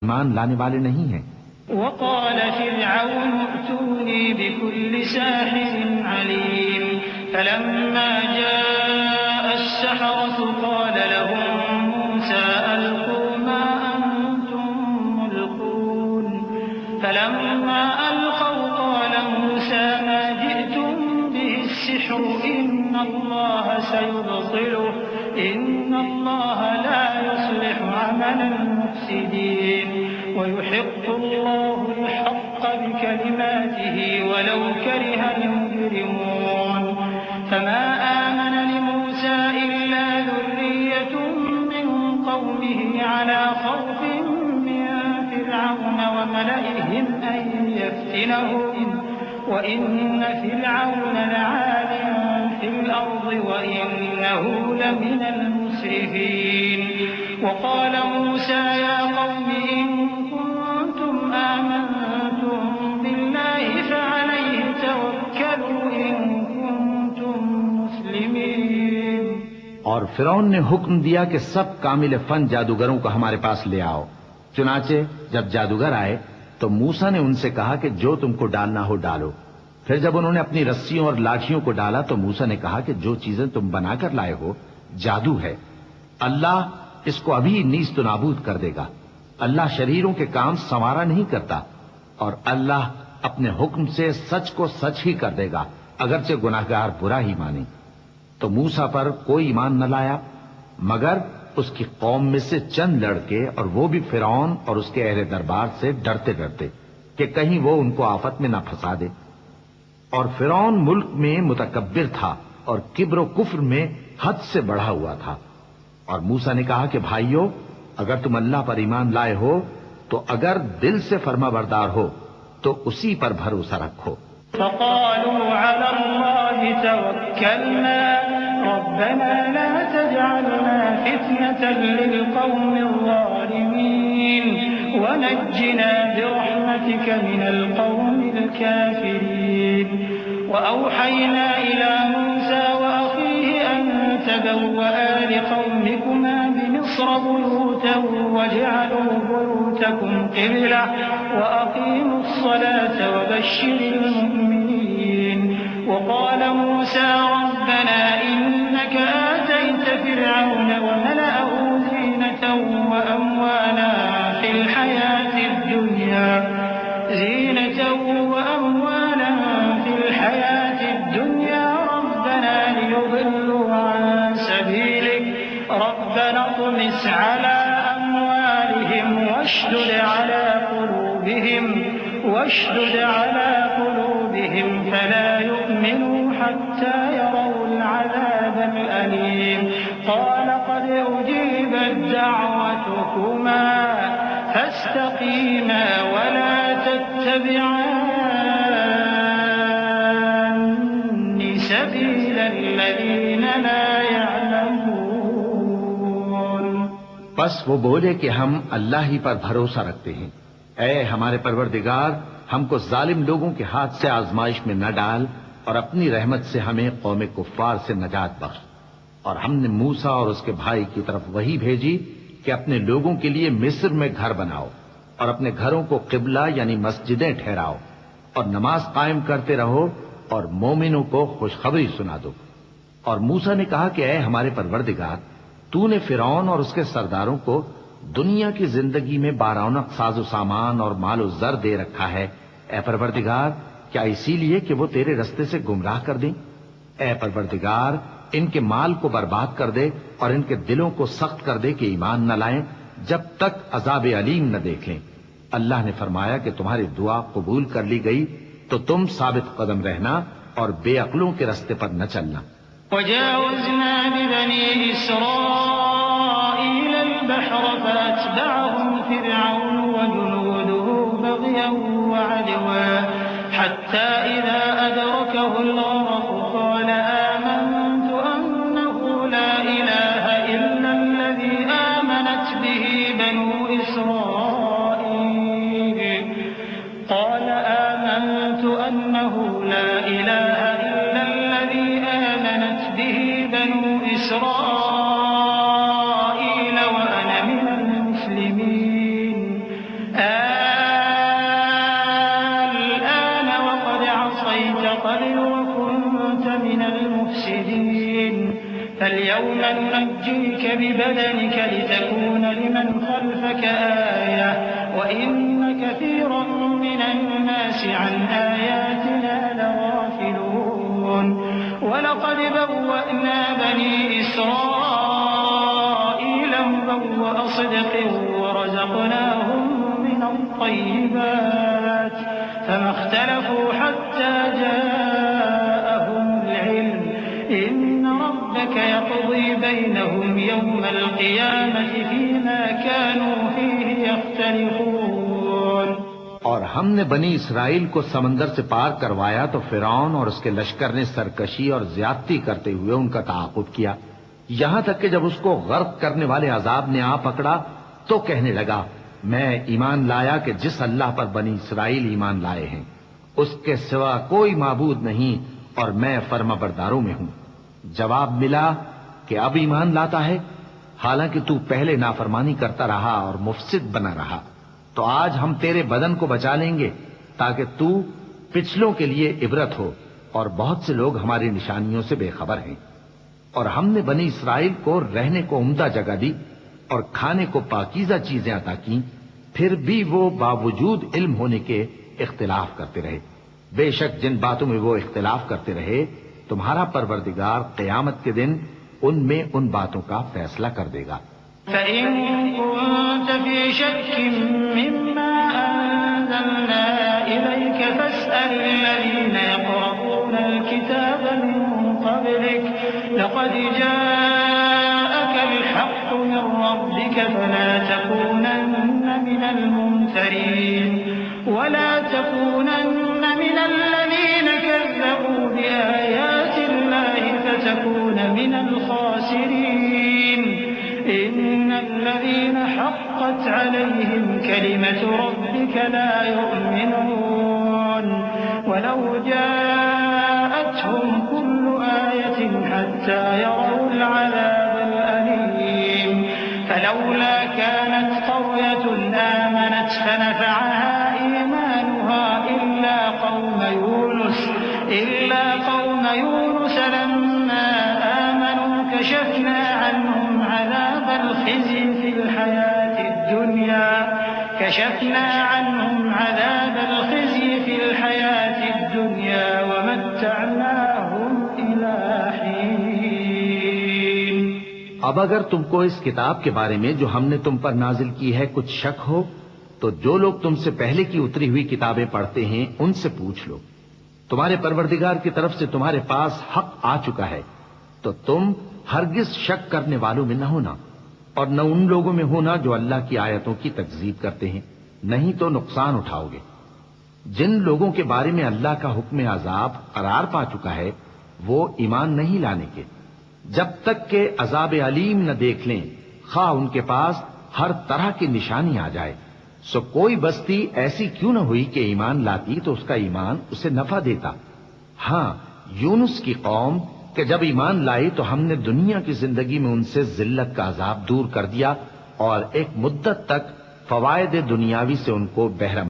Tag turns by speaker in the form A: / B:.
A: ईमान लाने वाले नहीं हैं।
B: वक़ाल फ़िरऔन अतूनी बिकुल्लि साहिरिन अलीम फलम्मा जाअ अस्सहरतु क़ाल लहुम मूसा अल्क़ू मा अंतुम मुल्क़ून फलम्मा अलक़ौ क़ाल मूसा मा जिअतुम बिहि अस्सिह्रु इन्नल्लाह सयुब्तिलुहु इन्नल्लाह ला युस्लिहु अमलल मुफ़्सिदीन वयुहिक़्क़ु अल्लाहुल हक़्क़ बिकलिमातिही वलौ करिहल मुजरिमून फमा आमन लिमूसा इल्ला ज़ुर्रिय्यतुम मिन क़ौमिही अला ख़ौफ़िन मिन फ़िरऔन वमलइहिम अन यफ्तिनहुम वइन्न फ़िरऔन लआलिन फ़िल अर्ज़ि वइन्नहु लमिनल मुस्रिफ़ीन वक़ाल मूसा या क़ौमि इन कुन्तुम आमनतुम बिल्लाहि फ़अलैहि तवक्कलू इन कुन्तुम मुस्लिमीन।
A: और फिरौन ने हुक्म दिया कि सब कामिल फन जादूगरों को हमारे पास ले आओ। चुनाचे जब जादूगर आए तो मूसा ने उनसे कहा कि जो तुमको डालना हो डालो। फिर जब उन्होंने अपनी रस्सियों और लाठियों को डाला तो मूसा ने कहा कि जो चीजें तुम बनाकर लाए हो जादू है, अल्लाह इसको अभी नीस्त नाबूद कर देगा। अल्लाह शरीरों के काम संवारा नहीं करता और अल्लाह अपने हुक्म से सच को सच ही कर देगा, अगरचे गुनाहगार बुरा ही माने। तो मूसा पर कोई ईमान न लाया मगर उसकी कौम में से चंद लड़के, और वो भी फिरौन और उसके अहले दरबार से डरते डरते कि कहीं वो उनको आफत में न फंसा दे। और फिरौन मुल्क में मुतकब्बिर था और किब्र कुफ्र में हद से बढ़ा हुआ था। और मूसा ने कहा कि भाइयों, अगर तुम अल्लाह पर ईमान लाए हो तो अगर दिल से फर्माबरदार हो तो उसी पर भरोसा रखो।
B: फ़क़ालू अला अल्लाहि तवक्कलना रब्बना ला तजअलना फितनतन लिलक़ौमिज़ ज़ालिमीन वनज्जिना बिरहमतिक मिनल क़ौमिल काफ़िरीन वअवहयना इला मूसा वअख़ीहि अन तबव्वआ लिक़ौमिकुमा बिमिस्र बुयूतन वजअलू बुयूतकुम क़िबला वअक़ीमू الصلاة وبشر المؤمنين وقال موسى ربنا إنك آتيت فرعون وملأه زينة وأموالا في الحياة الدنيا ربنا ليضلوا عن سبيلك ربنا اطمس على أموالهم واشدد على قلوبهم فلا يؤمنوا حتى يروا العذاب الأليم قال قد أجيبت دعوتكما فاستقيما ولا تتبعان سبيل الذين لا يعلمون।
A: बस वो बोले कि हम अल्लाह ही पर भरोसा रखते हैं। ऐ हमारे परवरदिगार, हमको जालिम लोगों के हाथ से आजमाइश में न डाल और अपनी रहमत से हमें कौम कुफ्फार से नजात बख्श। और हमने मूसा और उसके भाई की तरफ वही भेजी कि अपने लोगों के लिए मिस्र में घर बनाओ और अपने घरों को किबला यानी मस्जिदें ठहराओ और नमाज कायम करते रहो और मोमिनों को खुशखबरी सुना दो। और मूसा ने कहा कि ऐ हमारे परवरदिगार, तूने फिरौन और उसके सरदारों को दुनिया की जिंदगी में बारौनक साजो सामान और मालो जर दे रखा है। ऐ परवरदिगार, क्या इसीलिए कि वो तेरे रस्ते से गुमराह कर दें? ऐ परवरदिगार, इनके माल को बर्बाद कर दे और इनके दिलों को सख्त कर दे कि ईमान न लाएं जब तक अजाब अलीम न देखें। अल्लाह ने फरमाया कि तुम्हारी दुआ कबूल कर ली गई तो तुम साबित कदम रहना और बेअक्लों के रस्ते पर न चलना।
B: वजावज़ना बिबनी इस्राईल अल-बहर फअतबअहुम फिरऔन वजुनूदुहु बग़यन वअदवा हत्ता इज़ा अदरकहु अल-गरक़ क़ाल आमनतु अन्नहु ला इलाहा इल्ला अल्लज़ी आमनत बिही बनु इस्राईल قال آمنت أنه لا إله إلا الذي آمنت به بنو إسرائيل وأنا من المسلمين المفسدين فاليوم ننجيك ببدنك لتكون لمن خلفك آية وإن كثيرا من الناس عن آياتنا لغافلون ولقد بوأنا بني إسرائيل مبوأ صدق ورزقناهم من الطيبات فما اختلفوا حتى جاءهم العلم إن ربك يقضي بينهم يوم القيامة فيما كانوا فيه يختلفون।
A: और हमने बनी इसराइल को समंदर से पार करवाया तो फिरौन और उसके लश्कर ने सरकशी और ज्यादती करते हुए उनका ताक़ुब किया, यहां तक कि जब उसको गर्क करने वाले अजाब ने आ पकड़ा तो कहने लगा, मैं ईमान लाया कि जिस अल्लाह पर बनी इसराइल ईमान लाए हैं उसके सिवा कोई माबूद नहीं और मैं फर्माबरदारों में हूं। जवाब मिला कि अब ईमान लाता है, हालांकि तू पहले नाफरमानी करता रहा और मुफसिद बना रहा, तो आज हम तेरे बदन को बचा लेंगे ताकि तू पिछलों के लिए इबरत हो, और बहुत से लोग हमारी निशानियों से बेखबर हैं। और हमने बनी इसराइल को रहने को उम्दा जगह दी और खाने को पाकीज़ा चीजें अता की, फिर भी वो बावजूद इल्म होने के इख्तिलाफ करते रहे। बेशक जिन बातों में वो इख्तिलाफ करते रहे तुम्हारा परवरदिगार क़यामत के दिन उनमें उन बातों का फैसला कर देगा।
B: فإن كنت في شك مما أنزلنا إليك فاسأل الذين يقرؤون الكتاب من قبلك لقد جاءك الحق من ربك فلا تكونن من الممترين ولا تكونن من الذين كذبوا بآيات الله فتكون من الخاسرين إن الذين حقت عليهم كلمة ربك لا يؤمنون ولو جاءتهم كل آية حتى يروا العذاب الأليم فلولا كانت قرية آمنت فنفعها إيمانها إلا قوم يونس لما آمنوا كشفنا عنهم عذاب الخزي في الحياة الدنيا ومتعناهم إلى حين।
A: अब अगर तुमको इस किताब के बारे में जो हमने तुम पर नाजिल की है कुछ शक हो तो जो लोग तुमसे पहले की उतरी हुई किताबें पढ़ते हैं उनसे पूछ लो, तुम्हारे परवरदिगार की तरफ से तुम्हारे पास हक आ चुका है तो तुम हरगिज शक करने वालों में न होना और न उन लोगों में होना जो अल्लाह की आयतों की तकजीब करते हैं, नहीं तो नुकसान उठाओगे। जिन लोगों के बारे में अल्लाह का हुक्म अजाब करार पा चुका है वो ईमान नहीं लाने के, जब तक के अजाब अलीम न देख लें, खा उनके पास हर तरह की निशानी आ जाए। सो कोई बस्ती ऐसी क्यों न हुई कि ईमान लाती तो उसका ईमान उसे नफा देता। हां, यूनुस की कौम कि जब ईमान लाई तो हमने दुनिया की जिंदगी में उनसे जिल्लत का अजाब दूर कर दिया और एक मुद्दत तक फवायद दुनियावी से उनको बहरा